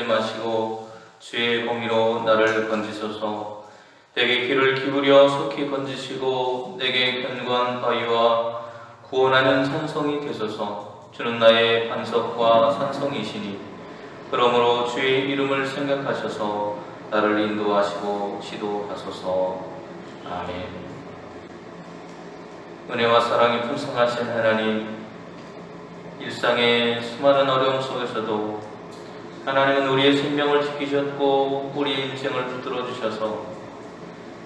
마시고 주의 공의로 나를 건지소서. 내게 귀를 기울여 속히 건지시고 내게 견고한 바위와 구원하는 산성이 되소서. 주는 나의 반석과 산성이시니 그러므로 주의 이름을 생각하셔서 나를 인도하시고 지도하소서. 아멘. 은혜와 사랑이 풍성하신 하나님, 일상의 수많은 어려움 속에서도 하나님은 우리의 생명을 지키셨고 우리의 인생을 붙들어 주셔서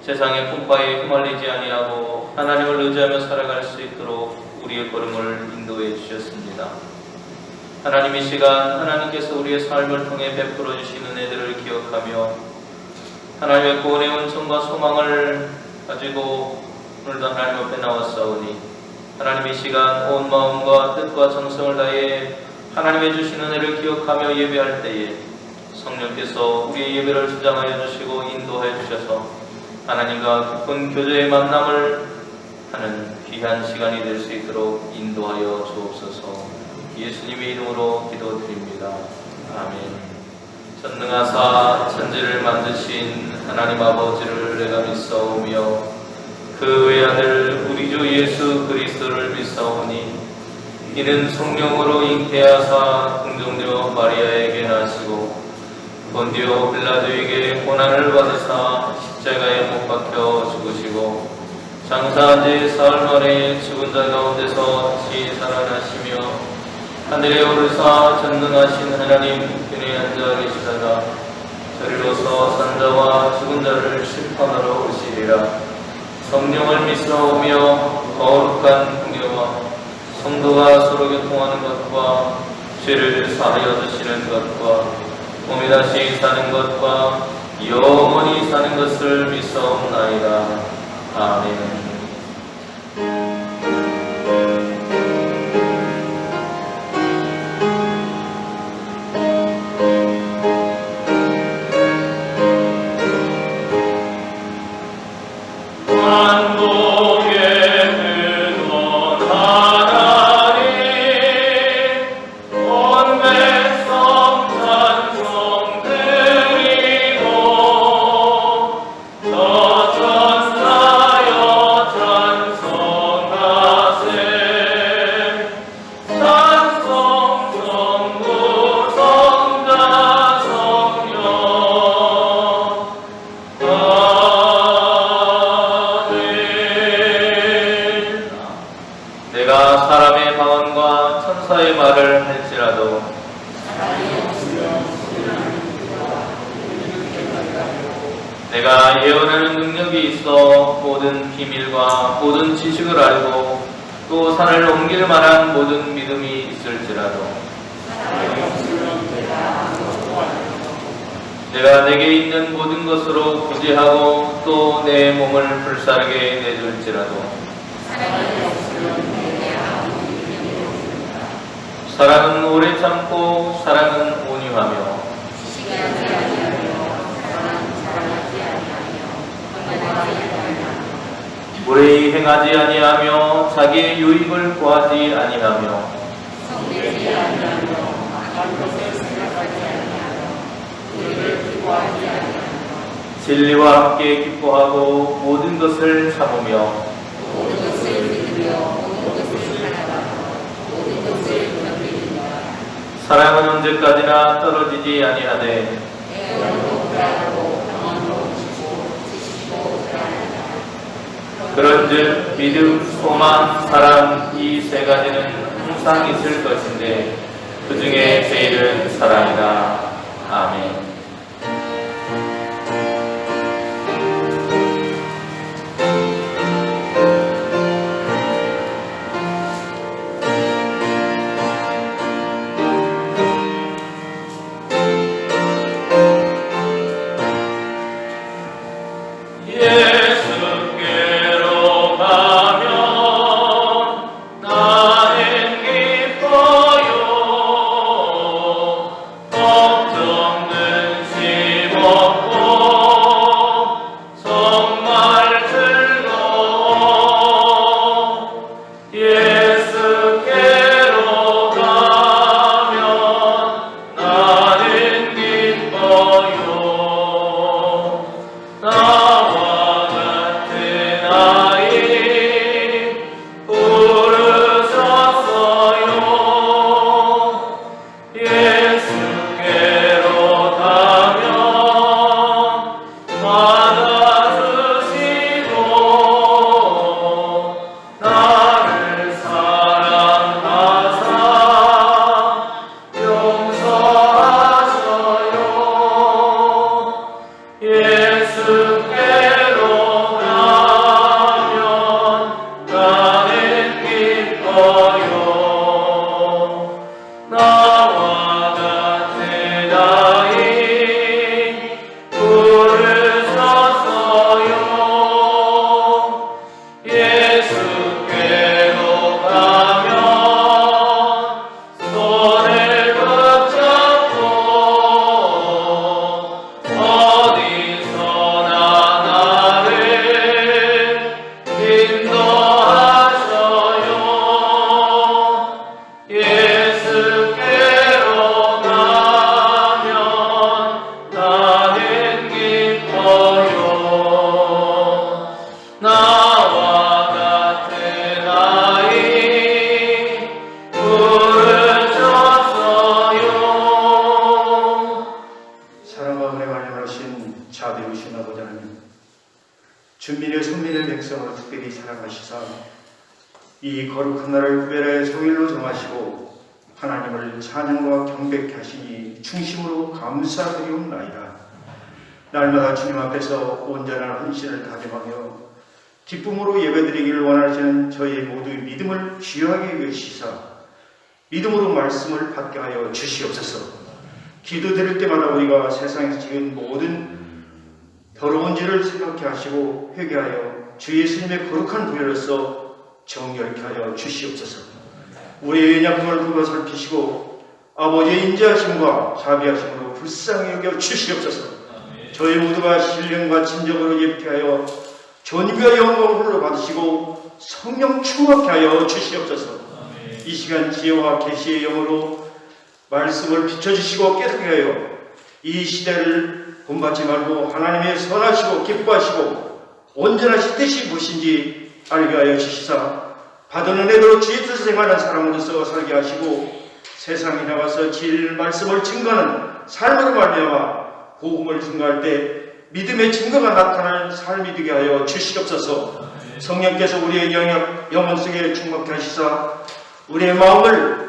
세상의 풍파에 휘말리지 아니하고 하나님을 의지하며 살아갈 수 있도록 우리의 걸음을 인도해 주셨습니다. 하나님, 이 시간 하나님께서 우리의 삶을 통해 베풀어 주신 은혜들을 기억하며 하나님의 구원의 은총과 소망을 가지고 오늘도 하나님 앞에 나왔사오니 하나님, 이 시간 온 마음과 뜻과 정성을 다해 하나님의 주신 은혜를 기억하며 예배할 때에 성령께서 우리의 예배를 주장하여 주시고 인도하여 주셔서 하나님과 깊은 교제의 만남을 하는 귀한 시간이 될 수 있도록 인도하여 주옵소서. 예수님의 이름으로 기도드립니다. 아멘. 전능하사 천지를 만드신 하나님 아버지를 내가 믿사오며 그 외아들 우리 주 예수 그리스도를 믿사오니 이는 성령으로 잉태하사 긍정되어 마리아에게 나시고 본디오 빌라도에게 고난을 받으사 십자가에 못 박혀 죽으시고 장사한 지 사흘 만에 죽은 자 가운데서 다시 살아나시며 하늘에 오르사 전능하신 하나님 편에 앉아 계시다가 저리로서 산자와 죽은 자를 심판하러 오시리라. 성령을 믿사오며 거룩한 공예와 성도가 서로 교통하는 것과 죄를 사하여 주시는 것과 몸이 다시 사는 것과 영원히 사는 것을 믿사옵나이다. 아멘. 내가 예언하는 능력이 있어 모든 비밀과 모든 지식을 알고 또 산을 옮길 만한 모든 믿음이 있을지라도 내가 내게 있는 모든 것으로 구제하고 또 내 몸을 불사르게 내줄지라도 사랑은 오래 참고 사랑은 온유하며 불의히 행하지 아니하며 자기의 유익을 구하지 아니하며 진리와 함께 기뻐하고 모든 것을 참으며 사랑은 언제까지나 떨어지지 아니하되 그런즉 믿음, 소망, 사랑 이 세 가지는 항상 있을 것인데 그 중에 제일은 사랑이다. 아멘. 없는 사랑과 은혜 많으신 자비로우신 아버지 하나님, 준민의 선민의 백성을 특별히 사랑하시사 이 거룩한 날을 구별하여 성일로 정하시고 하나님을 찬양과 경배케 하시니 중심으로 감사드리옵나이다. 날마다 주님 앞에서 온전한 헌신을 다짐하며 기쁨으로 예배드리기를 원하시는 저희 모두의 믿음을 귀하게 여기시사 믿음으로 말씀을 받게 하여 주시옵소서. 기도드릴 때마다 우리가 세상에서 지은 모든 더러운 죄를 생각케 하시고 회개하여 주 예수님의 거룩한 부여로서 정결케 하여 주시옵소서. 우리의 연약함을 보고 살피시고 아버지의 인자하심과 자비하심으로 불쌍히 여겨 주시옵소서. 저희 모두가 신령과 진정으로 예배하여 존귀와 영광을 홀로 받으시고 성령 충만케 하여 주시옵소서. 이 시간 지혜와 계시의 영으로 말씀을 비춰주시고 깨닫게 하여 이 시대를 본받지 말고 하나님의 선하시고 기뻐하시고 온전하신 뜻이 무엇인지 알게 하여 주시사 받은 은혜로 주의 뜻을 행하는 사람으로서 살게 하시고 세상에 나가서 질 말씀을 증거하는 삶으로 말미암아 복음을 증거할 때 믿음의 증거가 나타날 삶이 되게 하여 주시옵소서. 성령께서 우리의 영혼 속에 충만케 하시사 우리의 마음을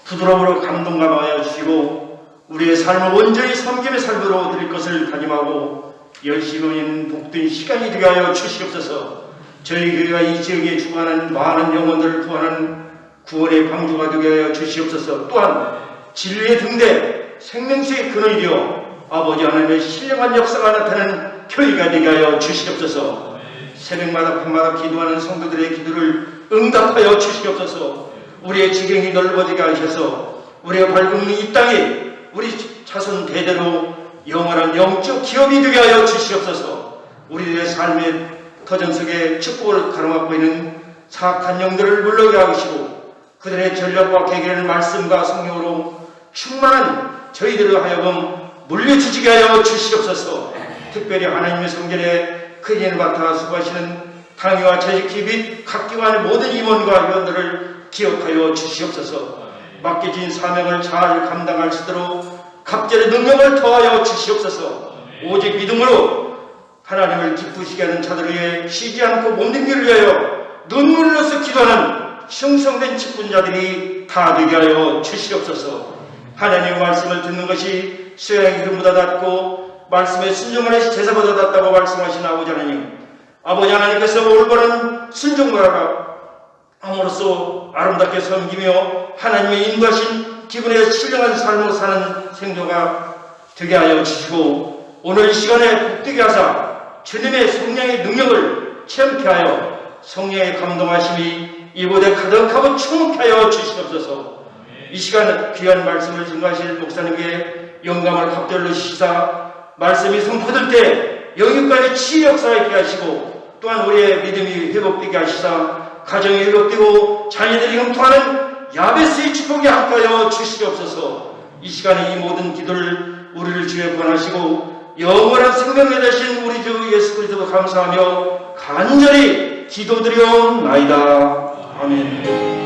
부드러움으로 감동감하여 주시고 우리의 삶을 온전히 섬김의 삶으로 드릴 것을 다짐하고 열심히 있는 복된 시간이 되게 하여 주시옵소서. 저희 교회가 이 지역에 주관하는 많은 영혼들을 구하는 구원의 방주가 되게 하여 주시옵소서. 또한 진리의 등대 생명수의 근원이 되어 아버지 하나님의 신령한 역사가 나타나는 교회가 되게 하여 주시옵소서. 새벽마다 밤마다 기도하는 성도들의 기도를 응답하여 주시옵소서. 우리의 지경이 넓어지게 하셔서 우리가 밟은 이 땅에 우리 자손 대대로 영원한 영적 기업이 되게 하여 주시옵소서. 우리들의 삶의 터전 속에 축복을 가로막고 있는 사악한 영들을 물러게 하시고 그들의 전략과 계획을 말씀과 성령으로 충만한 저희들을 하여금 물려주시게 하여 주시옵소서. 특별히 하나님의 성전에 큰 일을 맡아 수고하시는 당회와 재직기 및 각 기관의 모든 임원과 위원들을 기억하여 주시옵소서. 맡겨진 사명을 잘 감당할 수 있도록 갑절의 능력을 더하여 주시옵소서. 오직 믿음으로 하나님을 기쁘시게 하는 자들을 위해 쉬지 않고 몸담기를 위하여 눈물로서 기도하는 형성된 직분자들이 다 되게 하여 주시옵소서. 하나님의 말씀을 듣는 것이 수양의 기름보다 낫고 말씀에 순종하는 제사보다 낫다고 말씀하신 아버지 하나님, 아버지 하나님께서 올바른 순종을 함으로써 아름답게 섬기며 하나님의 인도하신 기분에 신령한 삶을 사는 생도가 되게 하여 주시고 오늘 이 시간에 복되게 하사 주님의 성령의 능력을 체험케 하여 성령의 감동하심이 이곳에 가득하고 충만케 하여 주시옵소서. 이 시간 귀한 말씀을 증거하실 목사님께 영광을 갑절로 시사 말씀이 선포될 때 영육간의 치유 역사가 있게 하시고 또한 우리의 믿음이 회복되게 하시사 가정이 회복되고 자녀들이 형통하는 야베스의 축복이 함께하여 주시옵소서. 이 시간에 이 모든 기도를 우리를 주에 구원하시고 영원한 생명에 되신 우리 주 예수 그리스도 감사하며 간절히 기도드리옵나이다. 아멘.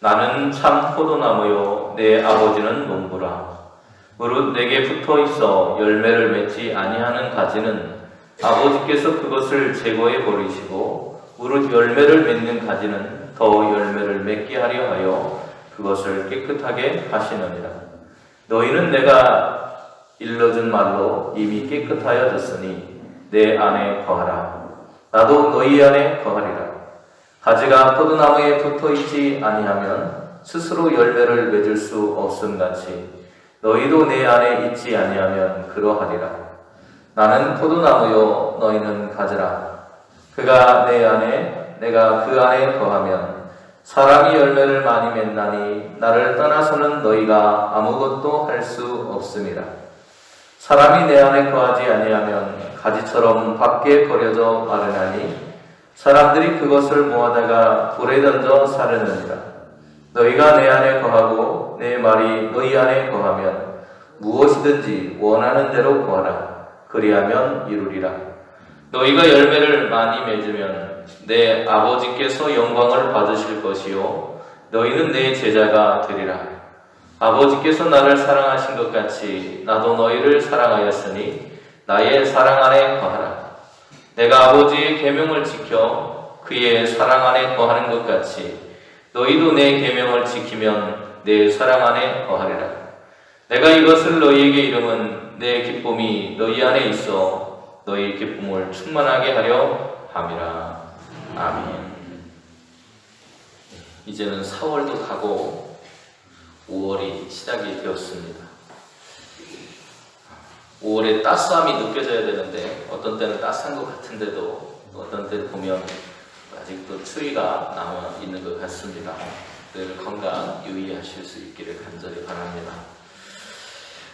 나는 참 포도나무요 내 아버지는 농부라. 무릇 내게 붙어있어 열매를 맺지 아니하는 가지는 아버지께서 그것을 제거해 버리시고 무릇 열매를 맺는 가지는 더 열매를 맺게 하려 하여 그것을 깨끗하게 하시느니라. 너희는 내가 일러준 말로 이미 깨끗하여졌으니 내 안에 거하라. 나도 너희 안에 거하리라. 가지가 포도나무에 붙어있지 아니하면 스스로 열매를 맺을 수 없음같이 너희도 내 안에 있지 아니하면 그러하리라. 나는 포도나무요 너희는 가지라. 그가 내 안에 내가 그 안에 거하면 사람이 열매를 많이 맺나니 나를 떠나서는 너희가 아무것도 할 수 없음이라. 사람이 내 안에 거하지 아니하면 가지처럼 밖에 버려져 마르나니 사람들이 그것을 모아다가 불에 던져 사르느니라. 너희가 내 안에 거하고 내 말이 너희 안에 거하면 무엇이든지 원하는 대로 구하라. 그리하면 이루리라. 너희가 열매를 많이 맺으면 내 아버지께서 영광을 받으실 것이요 너희는 내 제자가 되리라. 아버지께서 나를 사랑하신 것 같이 나도 너희를 사랑하였으니 나의 사랑 안에 거하라. 내가 아버지의 계명을 지켜 그의 사랑 안에 거하는 것 같이 너희도 내 계명을 지키면 내 사랑 안에 거하리라. 내가 이것을 너희에게 이름은 내 기쁨이 너희 안에 있어 너희 기쁨을 충만하게 하려 함이라. 아멘. 이제는 4월도 가고 5월이 시작이 되었습니다. 5월에 따스함이 느껴져야 되는데 어떤 때는 따스한 것 같은데도 어떤 때 보면 아직도 추위가 남아 있는 것 같습니다. 늘 건강 유의하실 수 있기를 간절히 바랍니다.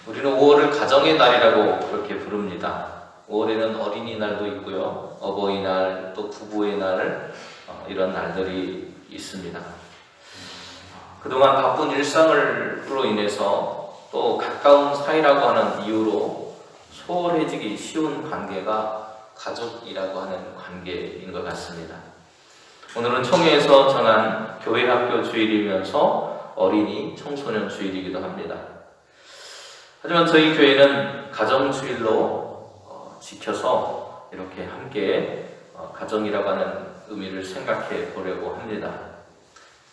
우리는 5월을 가정의 날이라고 그렇게 부릅니다. 5월에는 어린이날도 있고요, 어버이날, 또 부부의 날, 이런 날들이 있습니다. 그동안 바쁜 일상으로 인해서 또 가까운 사이라고 하는 이유로 소홀해지기 쉬운 관계가 가족이라고 하는 관계인 것 같습니다. 오늘은 총회에서 정한 교회 학교 주일이면서 어린이 청소년 주일이기도 합니다. 하지만 저희 교회는 가정 주일로 지켜서 이렇게 함께 가정이라고 하는 의미를 생각해 보려고 합니다.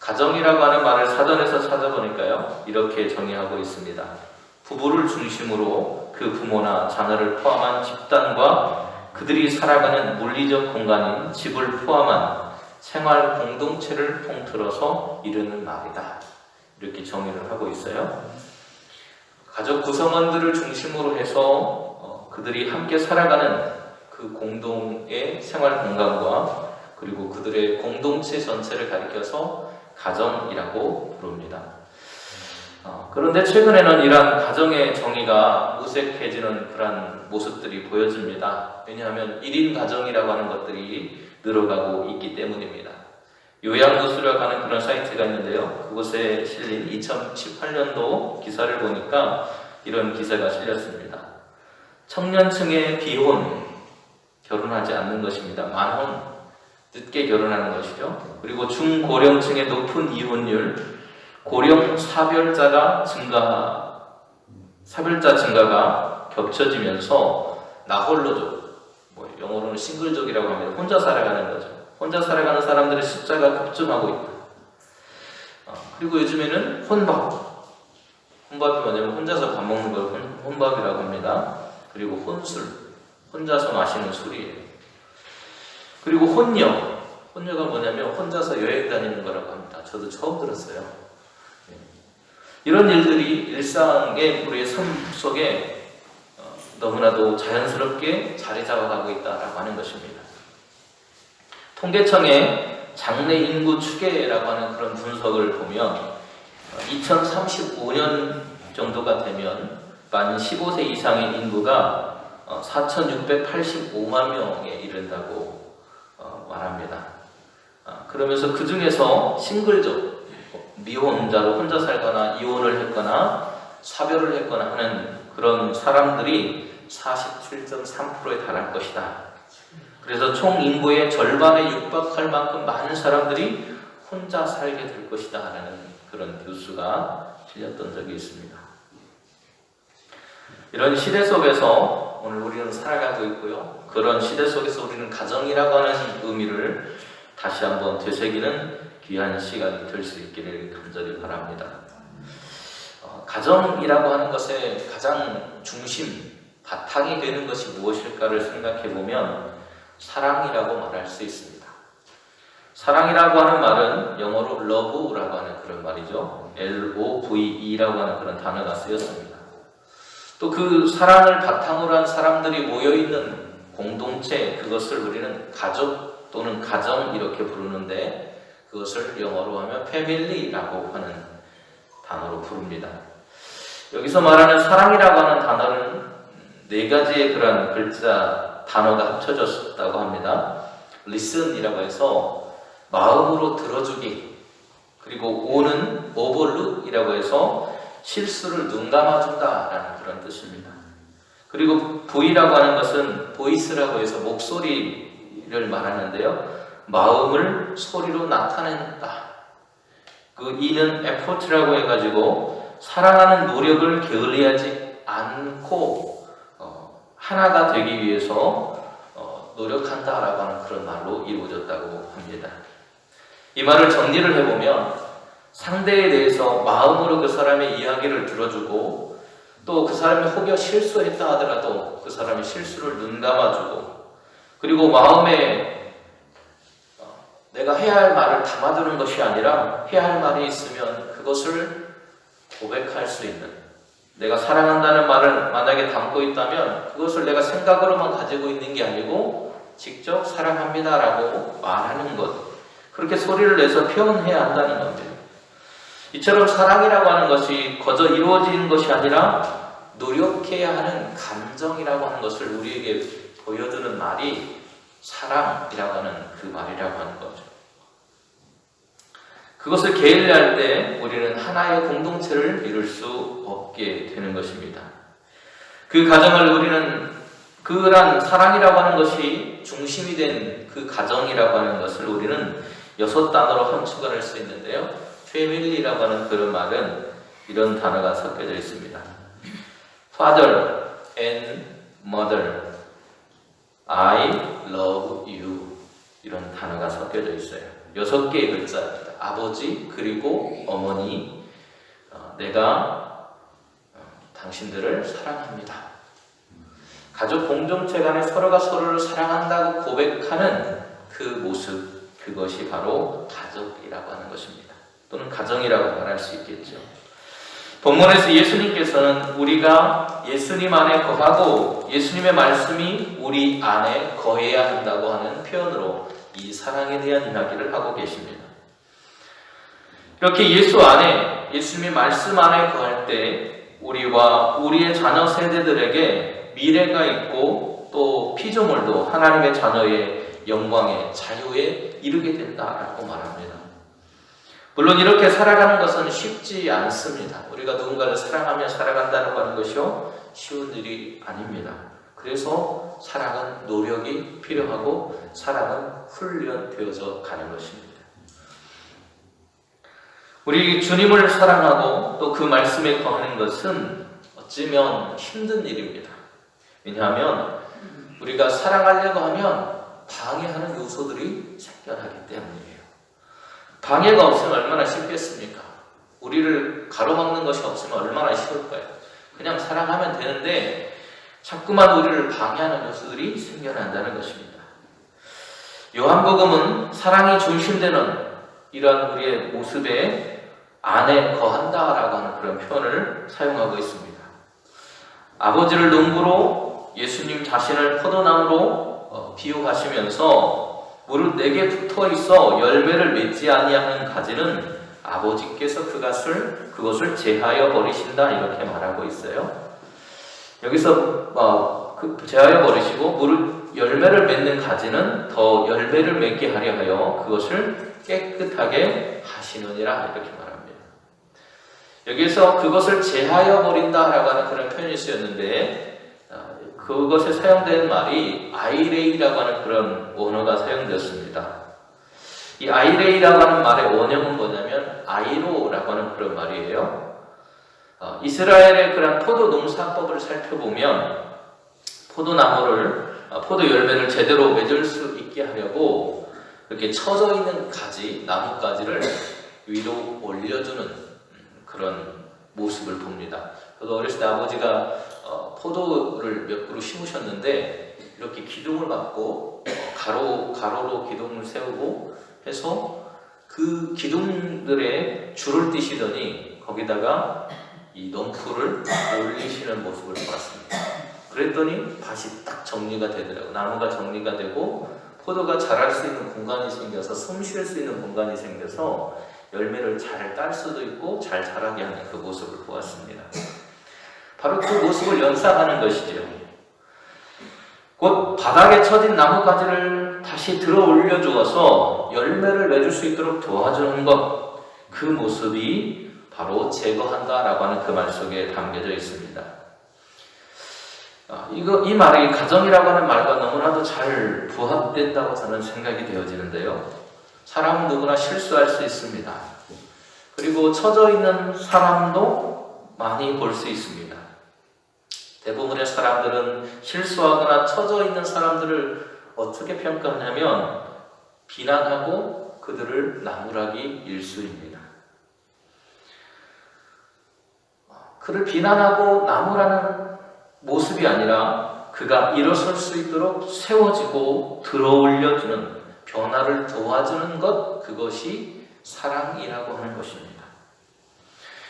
가정이라고 하는 말을 사전에서 찾아보니까요, 이렇게 정의하고 있습니다. 부부를 중심으로 그 부모나 자녀를 포함한 집단과 그들이 살아가는 물리적 공간인 집을 포함한 생활 공동체를 통틀어서 이르는 말이다. 이렇게 정의를 하고 있어요. 가족 구성원들을 중심으로 해서 그들이 함께 살아가는 그 공동의 생활 공간과 그리고 그들의 공동체 전체를 가리켜서 가정이라고 부릅니다. 그런데 최근에는 이러한 가정의 정의가 무색해지는 그런 모습들이 보여집니다. 왜냐하면 1인 가정이라고 하는 것들이 늘어가고 있기 때문입니다. 요양도수라고 하는 그런 사이트가 있는데요, 그곳에 실린 2018년도 기사를 보니까 이런 기사가 실렸습니다. 청년층의 비혼, 결혼하지 않는 것입니다. 만혼, 늦게 결혼하는 것이죠. 그리고 중고령층의 높은 이혼율, 고령 사별자 증가가 겹쳐지면서 나홀로족, 영어로는 싱글족이라고 합니다. 혼자 살아가는 거죠. 혼자 살아가는 사람들의 숫자가 급증하고 있다. 그리고 요즘에는 혼밥이 뭐냐면 혼자서 밥 먹는 걸 혼밥이라고 합니다. 그리고 혼술, 혼자서 마시는 술이에요. 그리고 혼녀가 뭐냐면 혼자서 여행 다니는 거라고 합니다. 저도 처음 들었어요. 이런 일들이 일상의 우리의 삶 속에 너무나도 자연스럽게 자리 잡아가고 있다라고 하는 것입니다. 통계청의 장래 인구 추계라고 하는 그런 분석을 보면 2035년 정도가 되면 만 15세 이상의 인구가 4,685만 명에 이른다고 말합니다. 그러면서 그 중에서 싱글족, 미혼자로 혼자 살거나 이혼을 했거나 사별을 했거나 하는 그런 사람들이 47.3%에 달할 것이다. 그래서 총 인구의 절반에 육박할 만큼 많은 사람들이 혼자 살게 될 것이다 라는 그런 뉴스가 실렸던 적이 있습니다. 이런 시대 속에서 오늘 우리는 살아가고 있고요, 그런 시대 속에서 우리는 가정이라고 하는 의미를 다시 한번 되새기는 귀한 시간이 될 수 있기를 간절히 바랍니다. 가정이라고 하는 것의 가장 중심, 바탕이 되는 것이 무엇일까를 생각해 보면 사랑이라고 말할 수 있습니다. 사랑이라고 하는 말은 영어로 love라고 하는 그런 말이죠. L-O-V-E라고 하는 그런 단어가 쓰였습니다. 또 그 사랑을 바탕으로 한 사람들이 모여있는 공동체, 그것을 우리는 가족 또는 가정 이렇게 부르는데, 그것을 영어로 하면 패밀리라고 하는 단어로 부릅니다. 여기서 말하는 사랑이라고 하는 단어는 네 가지의 그런 글자 단어가 합쳐졌다고 합니다. listen이라고 해서 마음으로 들어주기, 그리고 o는 overlook이라고 해서 실수를 눈 감아준다라는 그런 뜻입니다. 그리고 V라고 하는 것은 voice라고 해서 목소리를 말하는데요. 마음을 소리로 나타낸다. 그 E는 effort라고 해가지고 사랑하는 노력을 게을리하지 않고 하나가 되기 위해서 노력한다라고 하는 그런 말로 이루어졌다고 합니다. 이 말을 정리를 해보면 상대에 대해서 마음으로 그 사람의 이야기를 들어주고 또 그 사람이 혹여 실수했다 하더라도 그 사람의 실수를 눈 감아주고 그리고 마음에 내가 해야 할 말을 담아두는 것이 아니라 해야 할 말이 있으면 그것을 고백할 수 있는, 내가 사랑한다는 말을 만약에 담고 있다면 그것을 내가 생각으로만 가지고 있는 게 아니고 직접 사랑합니다라고 말하는 것, 그렇게 소리를 내서 표현해야 한다는 겁니다. 이처럼 사랑이라고 하는 것이 거저 이루어지는 것이 아니라 노력해야 하는 감정이라고 하는 것을 우리에게 보여주는 말이 사랑이라고 하는 그 말이라고 하는 거죠. 그것을 게을리할 때 우리는 하나의 공동체를 이룰 수 없게 되는 것입니다. 그 가정을 우리는 그런 사랑이라고 하는 것이 중심이 된 그 가정이라고 하는 것을 우리는 6단어로 함축할 수 있는데요. 패밀리라고 하는 그런 말은 이런 단어가 섞여져 있습니다. Father and Mother, I love you, 이런 단어가 섞여져 있어요. 6개의 글자입니다. 아버지 그리고 어머니, 내가 당신들을 사랑합니다. 가족 공동체 간에 서로가 서로를 사랑한다고 고백하는 그 모습, 그것이 바로 가족이라고 하는 것입니다. 또는 가정이라고 말할 수 있겠죠. 본문에서 예수님께서는 우리가 예수님 안에 거하고 예수님의 말씀이 우리 안에 거해야 한다고 하는 표현으로 이 사랑에 대한 이야기를 하고 계십니다. 이렇게 예수 안에, 예수님의 말씀 안에 거할 때 우리와 우리의 자녀 세대들에게 미래가 있고 또 피조물도 하나님의 자녀의 영광에 자유에 이르게 된다라고 말합니다. 물론 이렇게 살아가는 것은 쉽지 않습니다. 우리가 누군가를 사랑하며 살아간다는 하는 것이요 쉬운 일이 아닙니다. 그래서 사랑은 노력이 필요하고 사랑은 훈련되어져 가는 것입니다. 우리 주님을 사랑하고 또 그 말씀에 거하는 것은 어찌면 힘든 일입니다. 왜냐하면 우리가 사랑하려고 하면 방해하는 요소들이 생겨나기 때문이에요. 방해가 없으면 얼마나 쉽겠습니까? 우리를 가로막는 것이 없으면 얼마나 쉬울까요? 그냥 사랑하면 되는데 자꾸만 우리를 방해하는 요소들이 생겨난다는 것입니다. 요한복음은 사랑이 중심되는 이러한 우리의 모습에 안에 거한다라고 하는 그런 표현을 사용하고 있습니다. 아버지를 농부로 예수님 자신을 포도나무로 비유하시면서 무릇 내게 붙어 있어 열매를 맺지 아니하는 가지는 아버지께서 그것을 제하여 버리신다, 이렇게 말하고 있어요. 여기서 제하여 버리시고 무릇 열매를 맺는 가지는 더 열매를 맺게 하려 하여 그것을 깨끗하게 하시느니라, 이렇게 말합니다. 여기서 그것을 제하여 버린다라고 하는 그런 표현이 쓰였는데 그것에 사용된 말이 아이레이라고 하는 그런 원어가 사용되었습니다. 이 아이레이라고 하는 말의 원형은 뭐냐면 아이로라고 하는 그런 말이에요. 이스라엘의 그런 포도 농사법을 살펴보면 포도나무를 포도 열매를 제대로 맺을 수 있게 하려고 이렇게 처져 있는 가지, 나뭇가지를 위로 올려주는 그런 모습을 봅니다. 저도 어렸을 때 아버지가 포도를 몇 그루 심으셨는데 이렇게 기둥을 막고 가로로 기둥을 세우고 해서 그 기둥들에 줄을 띄시더니 거기다가 이 넝쿨을 올리시는 모습을 보았습니다. 그랬더니 밭이 딱 정리가 되더라고요. 나무가 정리가 되고 포도가 자랄 수 있는 공간이 생겨서 숨 쉴 수 있는 공간이 생겨서 열매를 잘 딸 수도 있고 잘 자라게 하는 그 모습을 보았습니다. 바로 그 모습을 연상하는 것이죠. 곧 바닥에 처진 나뭇가지를 다시 들어 올려 주어서 열매를 맺을 수 있도록 도와주는 것, 그 모습이 바로 제거한다라고 하는 그 말 속에 담겨져 있습니다. 이 말이 가정이라고 하는 말과 너무나도 잘 부합된다고 저는 생각이 되어지는데요. 사람은 누구나 실수할 수 있습니다. 그리고 처져 있는 사람도 많이 볼 수 있습니다. 대부분의 사람들은 실수하거나 처져 있는 사람들을 어떻게 평가하냐면 비난하고 그들을 나무라기 일쑤입니다. 그를 비난하고 나무라는 모습이 아니라 그가 일어설 수 있도록 세워지고 들어올려주는, 변화를 도와주는 것, 그것이 사랑이라고 하는 것입니다.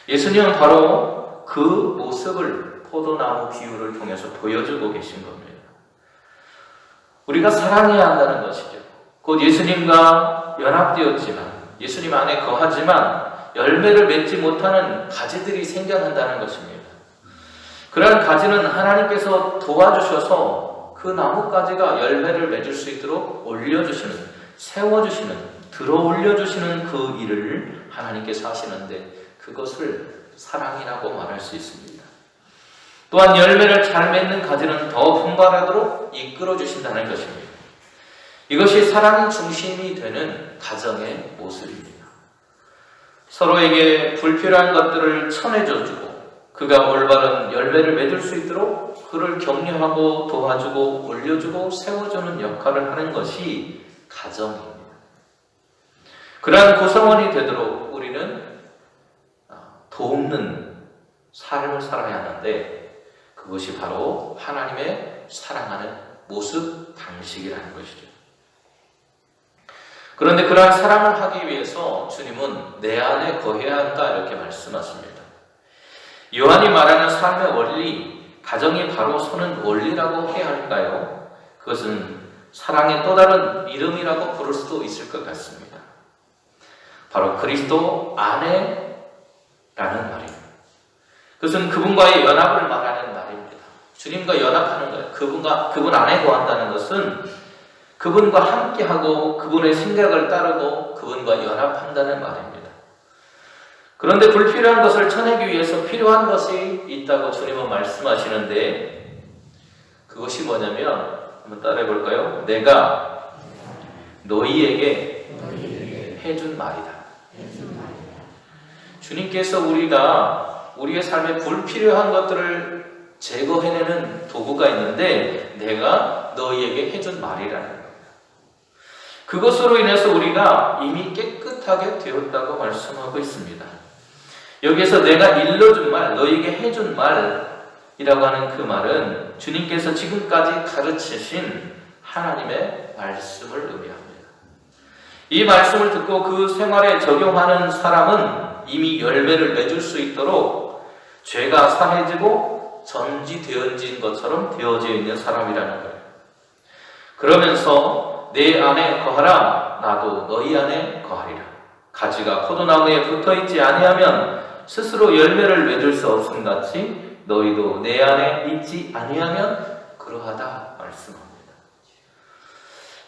예수님은 바로 그 모습을 포도나무 비유를 통해서 보여주고 계신 겁니다. 우리가 사랑해야 한다는 것이죠. 곧 예수님과 연합되었지만, 예수님 안에 거하지만 열매를 맺지 못하는 가지들이 생겨난다는 것입니다. 그러한 가지는 하나님께서 도와주셔서 그 나뭇가지가 열매를 맺을 수 있도록 올려주시는, 세워주시는, 들어올려주시는 그 일을 하나님께서 하시는데 그것을 사랑이라고 말할 수 있습니다. 또한 열매를 잘 맺는 가지는 더 분발하도록 이끌어주신다는 것입니다. 이것이 사랑의 중심이 되는 가정의 모습입니다. 서로에게 불필요한 것들을 쳐내줘주고 그가 올바른 열매를 맺을 수 있도록 그를 격려하고 도와주고 올려주고 세워주는 역할을 하는 것이 가정입니다. 그러한 구성원이 되도록 우리는 돕는 삶을 살아야 하는데 그것이 바로 하나님의 사랑하는 모습, 방식이라는 것이죠. 그런데 그러한 사랑을 하기 위해서 주님은 내 안에 거해야 한다 이렇게 말씀하십니다. 요한이 말하는 삶의 원리, 가정이 바로 서는 원리라고 해야 할까요? 그것은 사랑의 또 다른 이름이라고 부를 수도 있을 것 같습니다. 바로 그리스도 안에라는 말입니다. 그것은 그분과의 연합을 말하는 말입니다. 주님과 연합하는 거예요. 그분 안에 거한다는 것은 그분과 함께하고 그분의 생각을 따르고 그분과 연합한다는 말입니다. 그런데 불필요한 것을 쳐내기 위해서 필요한 것이 있다고 주님은 말씀하시는데 그것이 뭐냐면 한번 따라해 볼까요? 내가 너희에게 해준 말이다. 주님께서 우리가 우리의 삶에 불필요한 것들을 제거해내는 도구가 있는데 내가 너희에게 해준 말이라는 거예요. 그것으로 인해서 우리가 이미 깨끗하게 되었다고 말씀하고 있습니다. 여기에서 내가 일러준 말, 너희에게 해준 말이라고 하는 그 말은 주님께서 지금까지 가르치신 하나님의 말씀을 의미합니다. 이 말씀을 듣고 그 생활에 적용하는 사람은 이미 열매를 맺을 수 있도록 죄가 사해지고 전지되어진 것처럼 되어져 있는 사람이라는 거예요. 그러면서 내 안에 거하라, 나도 너희 안에 거하리라. 가지가 포도나무에 붙어있지 아니하면 스스로 열매를 맺을 수 없음 같이 너희도 내 안에 있지 아니하면 그러하다 말씀합니다.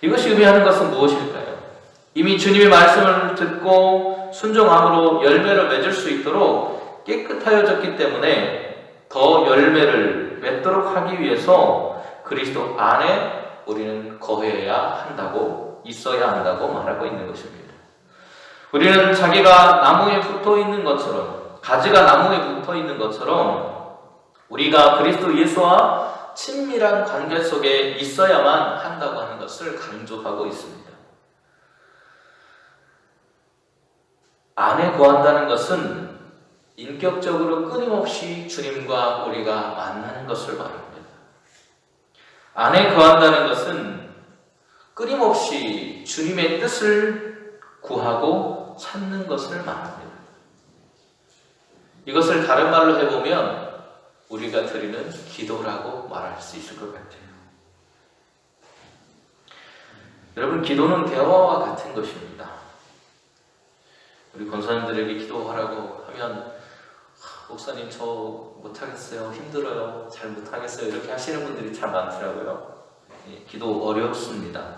이것이 의미하는 것은 무엇일까요? 이미 주님의 말씀을 듣고 순종함으로 열매를 맺을 수 있도록 깨끗하여졌기 때문에 더 열매를 맺도록 하기 위해서 그리스도 안에 우리는 거해야 한다고, 있어야 한다고 말하고 있는 것입니다. 우리는 자기가 나무에 붙어 있는 것처럼, 가지가 나무에 붙어 있는 것처럼 우리가 그리스도 예수와 친밀한 관계 속에 있어야만 한다고 하는 것을 강조하고 있습니다. 안에 거한다는 것은 인격적으로 끊임없이 주님과 우리가 만나는 것을 말합니다. 안에 거한다는 것은 끊임없이 주님의 뜻을 구하고 찾는 것을 말합니다. 이것을 다른 말로 해보면 우리가 드리는 기도라고 말할 수 있을 것 같아요. 여러분, 기도는 대화와 같은 것입니다. 우리 권사님들에게 기도하라고 하면 목사님 저 못하겠어요, 힘들어요, 잘 못하겠어요 이렇게 하시는 분들이 참 많더라고요. 기도 어렵습니다.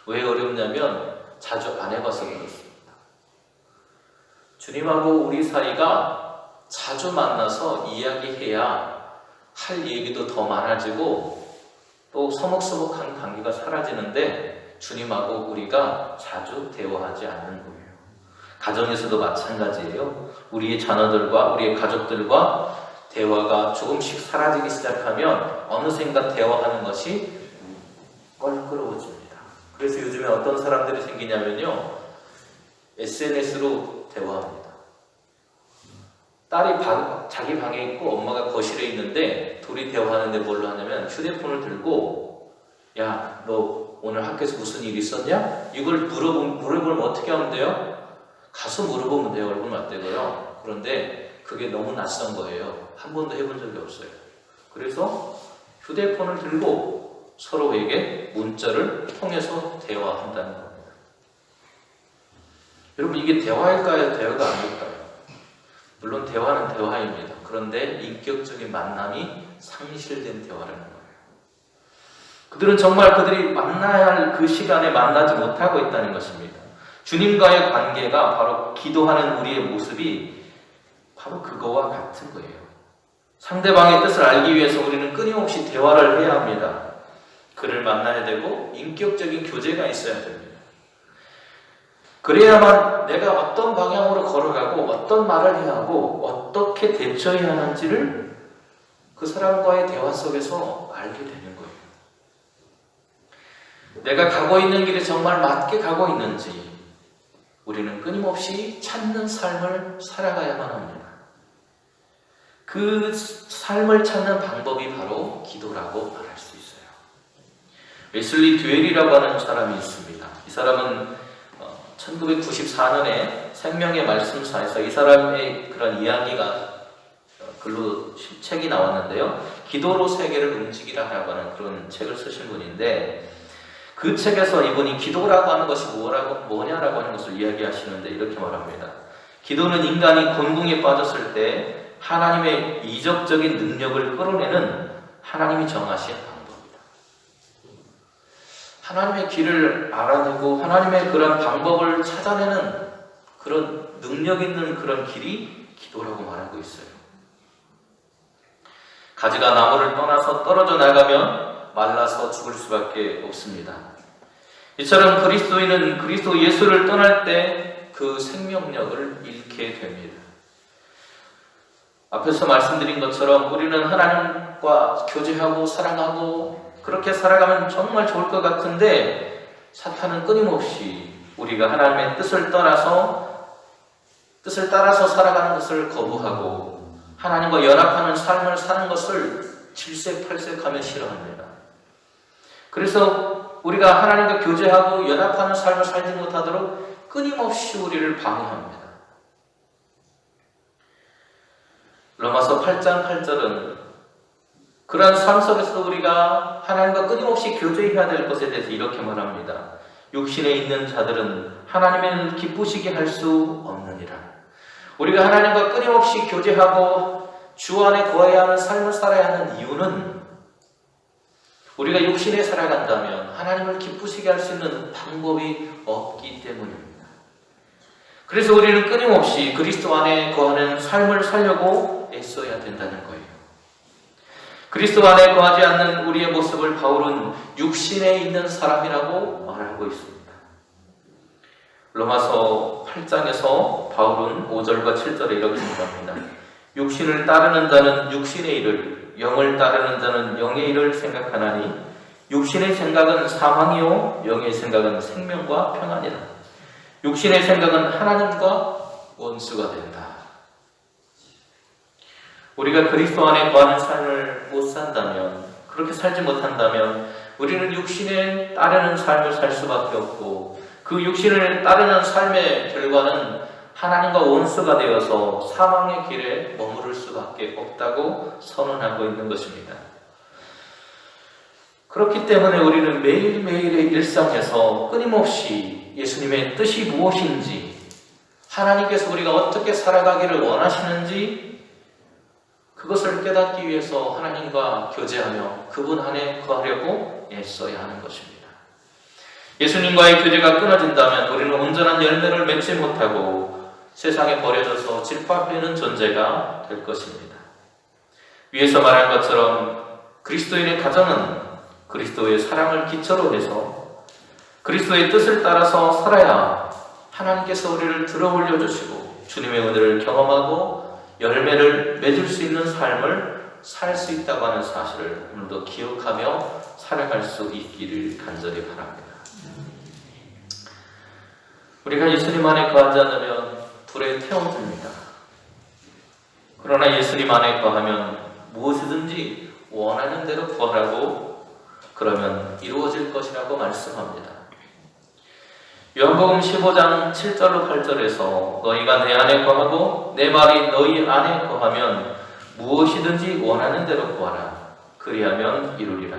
왜 어렵냐면 자주 안 해봐서 그렇습니다. 주님하고 우리 사이가 자주 만나서 이야기해야 할 얘기도 더 많아지고 또 서먹서먹한 관계가 사라지는데 주님하고 우리가 자주 대화하지 않는 거예요. 가정에서도 마찬가지예요. 우리의 자녀들과 우리의 가족들과 대화가 조금씩 사라지기 시작하면 어느샌가 대화하는 것이 껄끄러워집니다. 그래서 요즘에 어떤 사람들이 생기냐면요, SNS로 대화합니다. 딸이 자기 방에 있고 엄마가 거실에 있는데 둘이 대화하는데 뭘로 하냐면 휴대폰을 들고 야, 너 오늘 학교에서 무슨 일 있었냐? 이걸 물어보면 어떻게 하면 돼요? 가서 물어보면 돼요. 얼굴 맞대고요. 그런데 그게 너무 낯선 거예요. 한 번도 해본 적이 없어요. 그래서 휴대폰을 들고 서로에게 문자를 통해서 대화한다는 겁니다. 여러분, 이게 대화일까요? 대화가 아닐까요? 물론 대화는 대화입니다. 그런데 인격적인 만남이 상실된 대화라는 거예요. 그들은 정말 그들이 만나야 할 그 시간에 만나지 못하고 있다는 것입니다. 주님과의 관계가 바로 기도하는 우리의 모습이 바로 그거와 같은 거예요. 상대방의 뜻을 알기 위해서 우리는 끊임없이 대화를 해야 합니다. 그를 만나야 되고 인격적인 교제가 있어야 됩니다. 그래야만 내가 어떤 방향으로 걸어가고 어떤 말을 해야 하고 어떻게 대처해야 하는지를 그 사람과의 대화 속에서 알게 되는 거예요. 내가 가고 있는 길에 정말 맞게 가고 있는지 우리는 끊임없이 찾는 삶을 살아가야만 합니다. 그 삶을 찾는 방법이 바로 기도라고 말할 수 있어요. 웨슬리 듀엘이라고 하는 사람이 있습니다. 이 사람은 1994년에 생명의 말씀사에서 이 사람의 그런 이야기가 글로 책이 나왔는데요. 기도로 세계를 움직이라고 하는 그런 책을 쓰신 분인데 그 책에서 이분이 기도라고 하는 것이 뭐냐라고 하는 것을 이야기하시는데 이렇게 말합니다. 기도는 인간이 곤궁에 빠졌을 때 하나님의 이적적인 능력을 끌어내는 하나님이 정하신 방법이다. 하나님의 길을 알아내고 하나님의 그런 방법을 찾아내는 그런 능력 있는 그런 길이 기도라고 말하고 있어요. 가지가 나무를 떠나서 떨어져 나가면 말라서 죽을 수밖에 없습니다. 이처럼 그리스도인은 그리스도 예수를 떠날 때 그 생명력을 잃게 됩니다. 앞에서 말씀드린 것처럼 우리는 하나님과 교제하고 사랑하고 그렇게 살아가면 정말 좋을 것 같은데 사탄은 끊임없이 우리가 하나님의 뜻을 따라서 살아가는 것을 거부하고 하나님과 연합하는 삶을 사는 것을 질색팔색하며 싫어합니다. 그래서 우리가 하나님과 교제하고 연합하는 삶을 살지 못하도록 끊임없이 우리를 방해합니다. 로마서 8장 8절은 그러한 삶 속에서 우리가 하나님과 끊임없이 교제해야 될 것에 대해서 이렇게 말합니다. 육신에 있는 자들은 하나님을 기쁘시게 할 수 없느니라. 우리가 하나님과 끊임없이 교제하고 주 안에 거해야 하는 삶을 살아야 하는 이유는 우리가 육신에 살아간다면 하나님을 기쁘시게 할 수 있는 방법이 없기 때문입니다. 그래서 우리는 끊임없이 그리스도 안에 거하는 삶을 살려고 애써야 된다는 거예요. 그리스도 안에 거하지 않는 우리의 모습을 바울은 육신에 있는 사람이라고 말하고 있습니다. 로마서 8장에서 바울은 5절과 7절에 이렇게 말합니다. 육신을 따르는 자는 육신의 일을, 영을 따르는 자는 영의 일을 생각하나니 육신의 생각은 사망이요 영의 생각은 생명과 평안이라. 육신의 생각은 하나님과 원수가 된다. 우리가 그리스도 안에 거하는 삶을 못 산다면, 그렇게 살지 못한다면 우리는 육신에 따르는 삶을 살 수밖에 없고 그 육신을 따르는 삶의 결과는 하나님과 원수가 되어서 사망의 길에 머무를 수밖에 없다고 선언하고 있는 것입니다. 그렇기 때문에 우리는 매일매일의 일상에서 끊임없이 예수님의 뜻이 무엇인지, 하나님께서 우리가 어떻게 살아가기를 원하시는지 그것을 깨닫기 위해서 하나님과 교제하며 그분 안에 거하려고 애써야 하는 것입니다. 예수님과의 교제가 끊어진다면 우리는 온전한 열매를 맺지 못하고 세상에 버려져서 짓밟히는 존재가 될 것입니다. 위에서 말한 것처럼 그리스도인의 가정은 그리스도의 사랑을 기초로 해서 그리스도의 뜻을 따라서 살아야 하나님께서 우리를 들어 올려주시고 주님의 은혜를 경험하고 열매를 맺을 수 있는 삶을 살 수 있다고 하는 사실을 오늘도 기억하며 살아갈 수 있기를 간절히 바랍니다. 우리가 예수님 안에 거하지 않으면 불에 태워집니다. 그러나 예수님 안에 거하면 무엇이든지 원하는 대로 구하라고 그러면 이루어질 것이라고 말씀합니다. 요한복음 15장 7절로 8절에서 너희가 내 안에 거하고 내 말이 너희 안에 거하면 무엇이든지 원하는 대로 구하라. 그리하면 이루리라.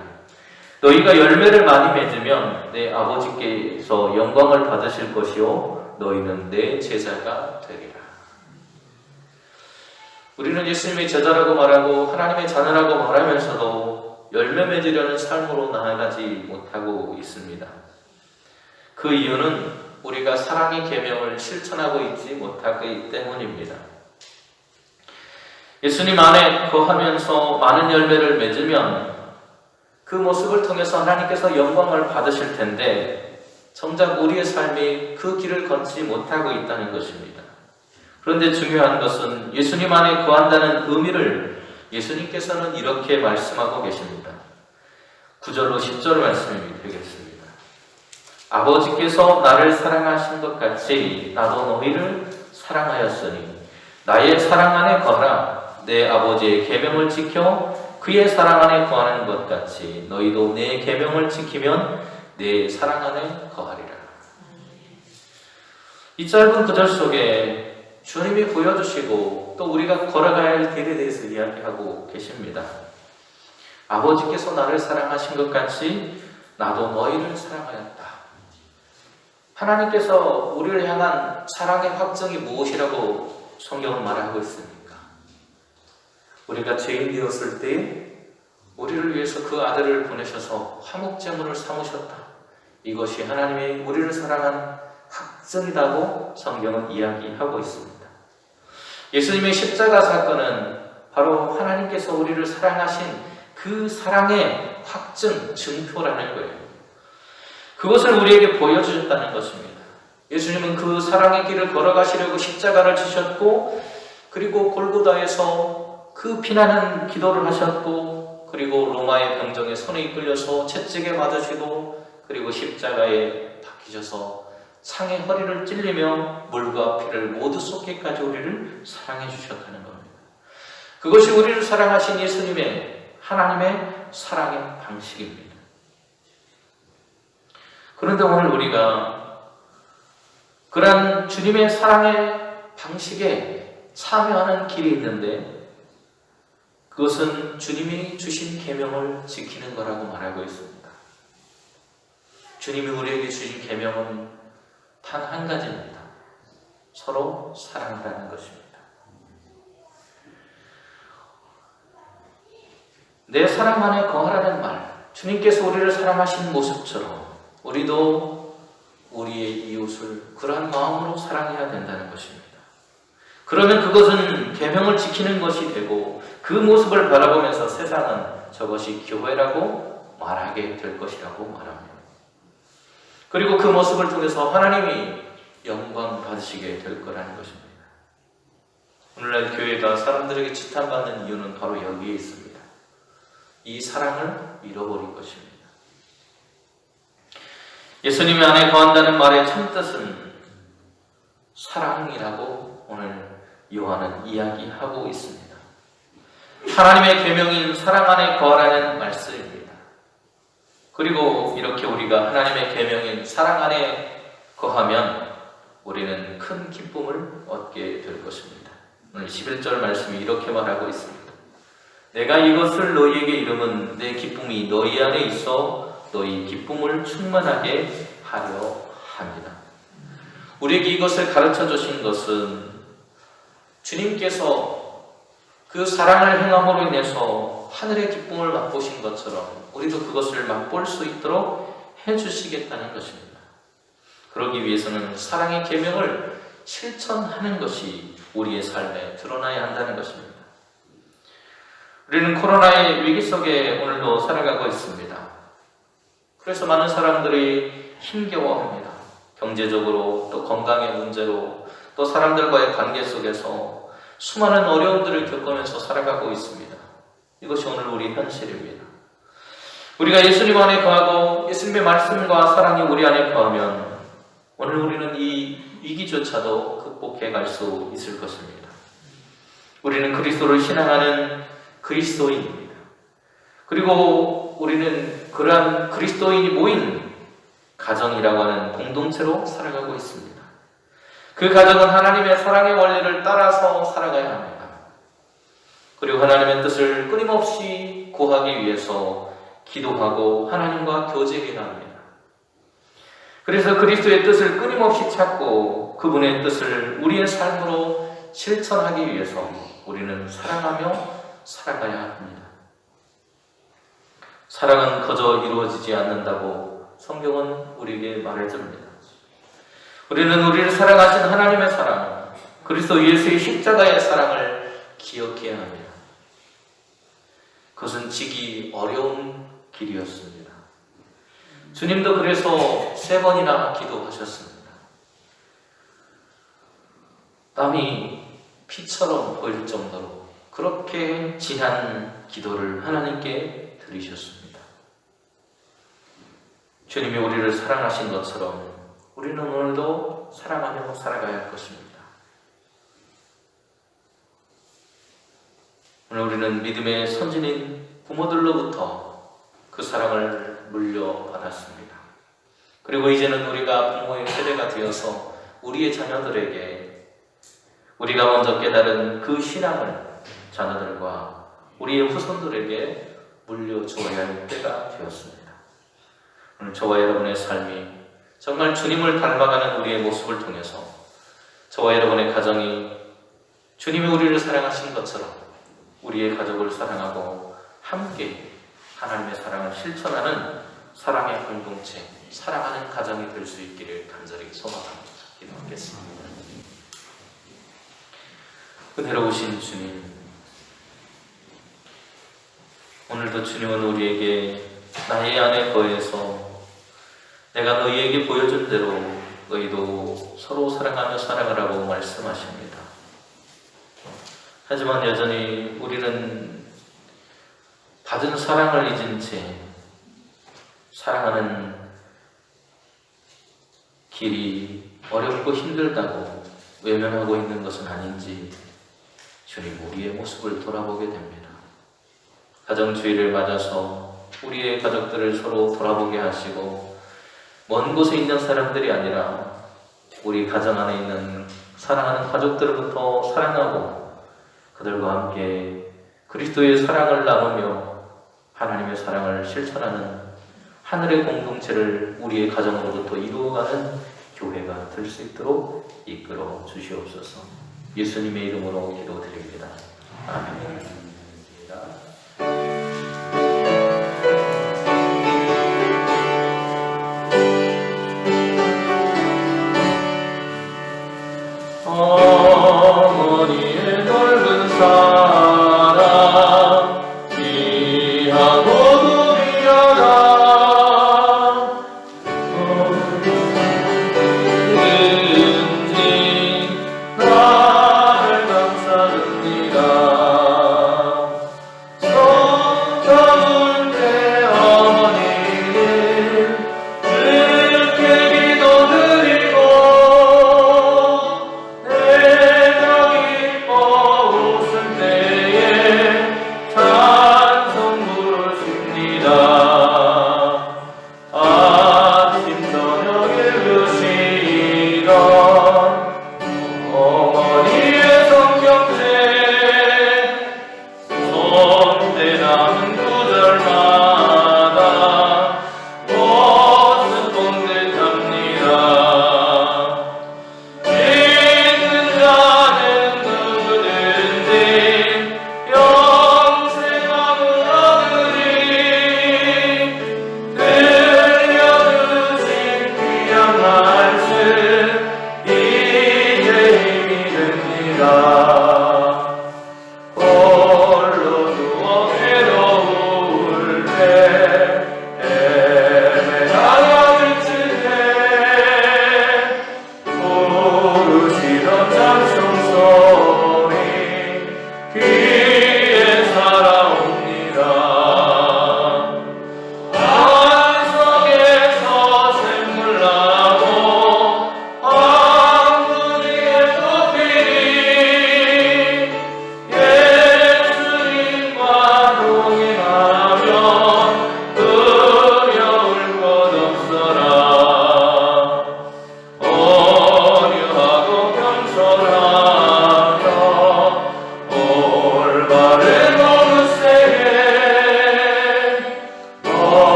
너희가 열매를 많이 맺으면 내 아버지께서 영광을 받으실 것이요 너희는 내 제자가 되리라. 우리는 예수님의 제자라고 말하고 하나님의 자녀라고 말하면서도 열매 맺으려는 삶으로 나아가지 못하고 있습니다. 그 이유는 우리가 사랑의 계명을 실천하고 있지 못하기 때문입니다. 예수님 안에 거하면서 많은 열매를 맺으면 그 모습을 통해서 하나님께서 영광을 받으실 텐데 정작 우리의 삶이 그 길을 걷지 못하고 있다는 것입니다. 그런데 중요한 것은 예수님 안에 거한다는 의미를 예수님께서는 이렇게 말씀하고 계십니다. 9절로 10절 말씀이 되겠습니다. 아버지께서 나를 사랑하신 것 같이 나도 너희를 사랑하였으니 나의 사랑 안에 거하라. 내 아버지의 계명을 지켜 그의 사랑 안에 거하는 것 같이 너희도 내 계명을 지키면 내 사랑 안에 거하리라. 이 짧은 구절 속에 주님이 보여주시고 또 우리가 걸어가야 할 길에 대해서 이야기하고 계십니다. 아버지께서 나를 사랑하신 것 같이 나도 너희를 사랑하였다. 하나님께서 우리를 향한 사랑의 확정이 무엇이라고 성경은 말하고 있습니까? 우리가 죄인 되었을 때 우리를 위해서 그 아들을 보내셔서 화목제물을 삼으셨다. 이것이 하나님의 우리를 사랑한 확정이라고 성경은 이야기하고 있습니다. 예수님의 십자가 사건은 바로 하나님께서 우리를 사랑하신 그 사랑의 확증, 증표라는 거예요. 그것을 우리에게 보여주셨다는 것입니다. 예수님은 그 사랑의 길을 걸어가시려고 십자가를 지셨고 그리고 골고다에서 그 피나는 기도를 하셨고 그리고 로마의 병정에 손에 이끌려서 채찍에 맞으시고 그리고 십자가에 박히셔서 창에 허리를 찔리며 물과 피를 모두 쏟기까지 우리를 사랑해 주셨다는 겁니다. 그것이 우리를 사랑하신 예수님의 하나님의 사랑의 방식입니다. 그런데 오늘 우리가 그러한 주님의 사랑의 방식에 참여하는 길이 있는데 그것은 주님이 주신 계명을 지키는 거라고 말하고 있습니다. 주님이 우리에게 주신 계명은 단 한 가지입니다. 서로 사랑하라는 것입니다. 내 사랑 안에 거하라는 말, 주님께서 우리를 사랑하신 모습처럼 우리도 우리의 이웃을 그러한 마음으로 사랑해야 된다는 것입니다. 그러면 그것은 계명을 지키는 것이 되고 그 모습을 바라보면서 세상은 저것이 교회라고 말하게 될 것이라고 말합니다. 그리고 그 모습을 통해서 하나님이 영광 받으시게 될 거라는 것입니다. 오늘날 교회가 사람들에게 지탄받는 이유는 바로 여기에 있습니다. 이 사랑을 잃어버린 것입니다. 예수님 안에 거한다는 말의 참뜻은 사랑이라고 오늘 요한은 이야기하고 있습니다. 하나님의 계명인 사랑 안에 거하라는 말씀입니다. 그리고 이렇게 우리가 하나님의 계명인 사랑 안에 거하면 우리는 큰 기쁨을 얻게 될 것입니다. 오늘 11절 말씀이 이렇게 말하고 있습니다. 내가 이것을 너희에게 이름은 내 기쁨이 너희 안에 있어 너희 기쁨을 충만하게 하려 합니다. 우리에게 이것을 가르쳐 주신 것은 주님께서 그 사랑을 행함으로 인해서 하늘의 기쁨을 맛보신 것처럼 우리도 그것을 맛볼 수 있도록 해주시겠다는 것입니다. 그러기 위해서는 사랑의 계명을 실천하는 것이 우리의 삶에 드러나야 한다는 것입니다. 우리는 코로나의 위기 속에 오늘도 살아가고 있습니다. 그래서 많은 사람들이 힘겨워합니다. 경제적으로 또 건강의 문제로 또 사람들과의 관계 속에서 수많은 어려움들을 겪으면서 살아가고 있습니다. 이것이 오늘 우리 현실입니다. 우리가 예수님 안에 거하고 예수님의 말씀과 사랑이 우리 안에 거하면 오늘 우리는 이 위기조차도 극복해 갈 수 있을 것입니다. 우리는 그리스도를 신앙하는 그리스도인입니다. 그리고 우리는 그러한 그리스도인이 모인 가정이라고 하는 공동체로 살아가고 있습니다. 그 가정은 하나님의 사랑의 원리를 따라서 살아가야 합니다. 그리고 하나님의 뜻을 끊임없이 구하기 위해서 기도하고 하나님과 교제해야 합니다. 그래서 그리스도의 뜻을 끊임없이 찾고 그분의 뜻을 우리의 삶으로 실천하기 위해서 우리는 사랑하며 살아가야 합니다. 사랑은 거저 이루어지지 않는다고 성경은 우리에게 말해줍니다. 우리는 우리를 사랑하신 하나님의 사랑, 그리스도 예수의 십자가의 사랑을 기억해야 합니다. 그것은 지기 어려운 길이었습니다. 주님도 그래서 3번이나 기도하셨습니다. 땀이 피처럼 보일 정도로 그렇게 진한 기도를 하나님께 드리셨습니다. 주님이 우리를 사랑하신 것처럼 우리는 오늘도 사랑하며 살아가야 할 것입니다. 오늘 우리는 믿음의 선진인 부모들로부터 그 사랑을 물려받았습니다. 그리고 이제는 우리가 부모의 세대가 되어서 우리의 자녀들에게 우리가 먼저 깨달은 그 신앙을 자녀들과 우리의 후손들에게 물려주어야 할 때가 되었습니다. 오늘 저와 여러분의 삶이 정말 주님을 닮아가는 우리의 모습을 통해서 저와 여러분의 가정이 주님이 우리를 사랑하신 것처럼 우리의 가족을 사랑하고 함께 하나님의 사랑을 실천하는 사랑의 공동체, 사랑하는 가정이 될 수 있기를 간절히 소망합니다. 기도하겠습니다. 은혜로우신 주님, 오늘도 주님은 우리에게 나의 안에 거해서 내가 너희에게 보여준 대로 너희도 서로 사랑하며 살아가라고 말씀하십니다. 하지만 여전히 우리는 받은 사랑을 잊은 채 사랑하는 길이 어렵고 힘들다고 외면하고 있는 것은 아닌지 주님 우리의 모습을 돌아보게 됩니다. 가정주의를 맞아서 우리의 가족들을 서로 돌아보게 하시고 먼 곳에 있는 사람들이 아니라 우리 가정 안에 있는 사랑하는 가족들부터 사랑하고 그들과 함께 그리스도의 사랑을 나누며 하나님의 사랑을 실천하는 하늘의 공동체를 우리의 가정으로부터 이루어가는 교회가 될 수 있도록 이끌어 주시옵소서. 예수님의 이름으로 기도드립니다. 아멘. 어머니의 넓은 사랑 귀하고도 귀하다 언제든지 나를 감싸느니라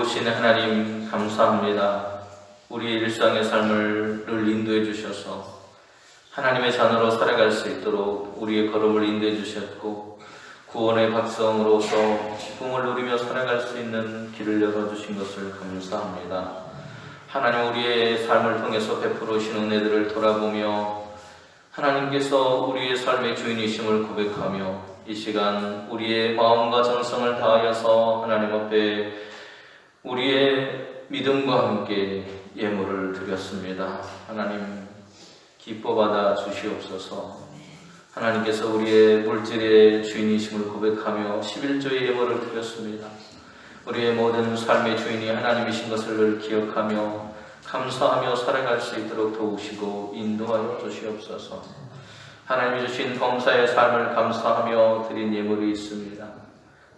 좋으신 하나님 감사합니다. 우리의 일상의 삶을 늘 인도해 주셔서 하나님의 자녀로 살아갈 수 있도록 우리의 걸음을 인도해 주셨고 구원의 박성으로서 기쁨을 누리며 살아갈 수 있는 길을 열어주신 것을 감사합니다. 하나님 우리의 삶을 통해서 베풀어 주신 은혜들을 돌아보며 하나님께서 우리의 삶의 주인이심을 고백하며 이 시간 우리의 마음과 정성을 다하여서 하나님 앞에 우리의 믿음과 함께 예물을 드렸습니다. 하나님 기뻐 받아 주시옵소서. 하나님께서 우리의 물질의 주인이심을 고백하며 11조의 예물을 드렸습니다. 우리의 모든 삶의 주인이 하나님이신 것을 늘 기억하며 감사하며 살아갈 수 있도록 도우시고 인도하여 주시옵소서. 하나님이 주신 범사의 삶을 감사하며 드린 예물이 있습니다.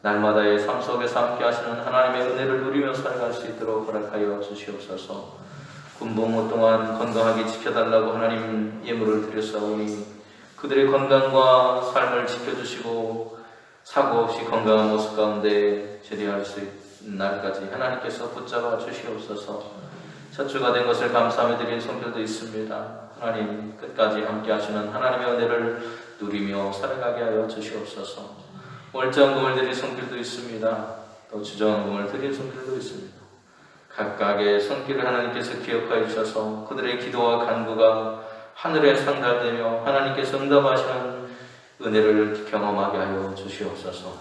날마다의 삶 속에서 함께 하시는 하나님의 은혜를 누리며 살아갈 수 있도록 허락하여 주시옵소서. 군복무 동안 건강하게 지켜달라고 하나님 예물을 드렸사오니 그들의 건강과 삶을 지켜주시고 사고 없이 건강한 모습 가운데 제대할 수 있는 날까지 하나님께서 붙잡아 주시옵소서. 첫 주가 된 것을 감사하며 드린 성들도 있습니다. 하나님 끝까지 함께 하시는 하나님의 은혜를 누리며 살아가게 하여 주시옵소서. 월정금을 드린 성들도 있습니다. 또 주정금을 드린 성들도 있습니다. 각각의 손길을 하나님께서 기억하여 주셔서 그들의 기도와 간구가 하늘에 상달되며 하나님께서 응답하시는 은혜를 경험하게 하여 주시옵소서.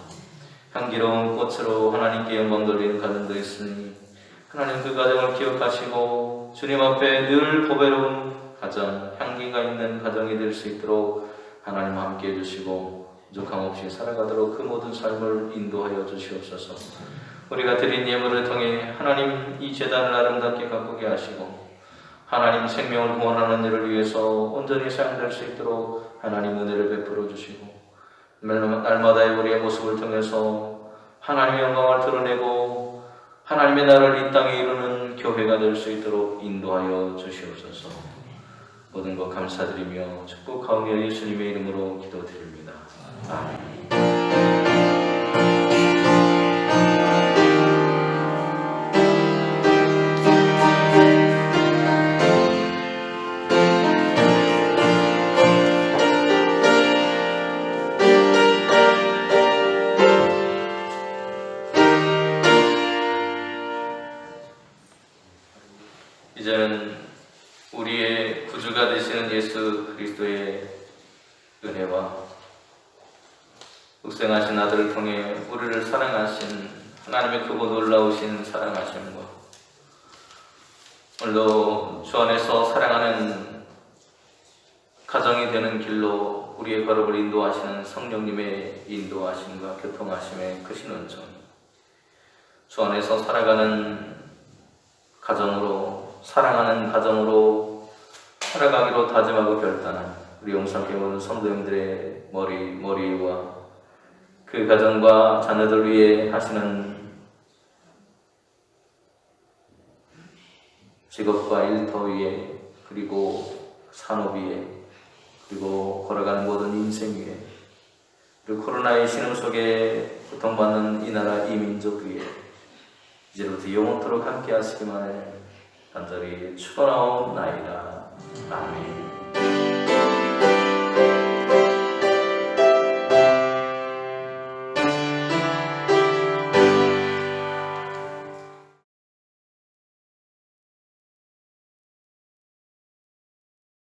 향기로운 꽃으로 하나님께 영광 돌리는 가정도 있으니 하나님 그 가정을 기억하시고 주님 앞에 늘 보배로운 가정, 향기가 있는 가정이 될 수 있도록 하나님 함께 해주시고 부족함 없이 살아가도록 그 모든 삶을 인도하여 주시옵소서. 우리가 드린 예물을 통해 하나님 이 제단을 아름답게 가꾸게 하시고 하나님 생명을 구원하는 일을 위해서 온전히 사용될 수 있도록 하나님 은혜를 베풀어 주시고 날마다의 우리의 모습을 통해서 하나님의 영광을 드러내고 하나님의 나라를 이 땅에 이루는 교회가 될 수 있도록 인도하여 주시옵소서. 모든 것 감사드리며 축복하오며 예수님의 이름으로 기도드립니다. 아멘. 이제는 우리의 구주가 되시는 예수 그리스도의 은혜와 육생하신 아들을 통해 우리를 사랑하신 하나님의 크고 놀라우신 사랑하심과 오늘도 주 안에서 사랑하는 가정이 되는 길로 우리의 걸음을 인도하시는 성령님의 인도하심과 교통하심의 크신 은총, 주 안에서 살아가는 가정으로 사랑하는 가정으로 살아가기로 다짐하고 결단한 우리 용산교회 모든 성도님들의 머리와 그 가정과 자녀들 위해 하시는 직업과 일터 위에 그리고 산업 위에 그리고 걸어가는 모든 인생 위에 그리고 코로나의 신음 속에 고통받는 이 나라 이 민족 위에 이제부터 영원토록 함께 하시기만을 간절히 축원하옵나이다. 아멘.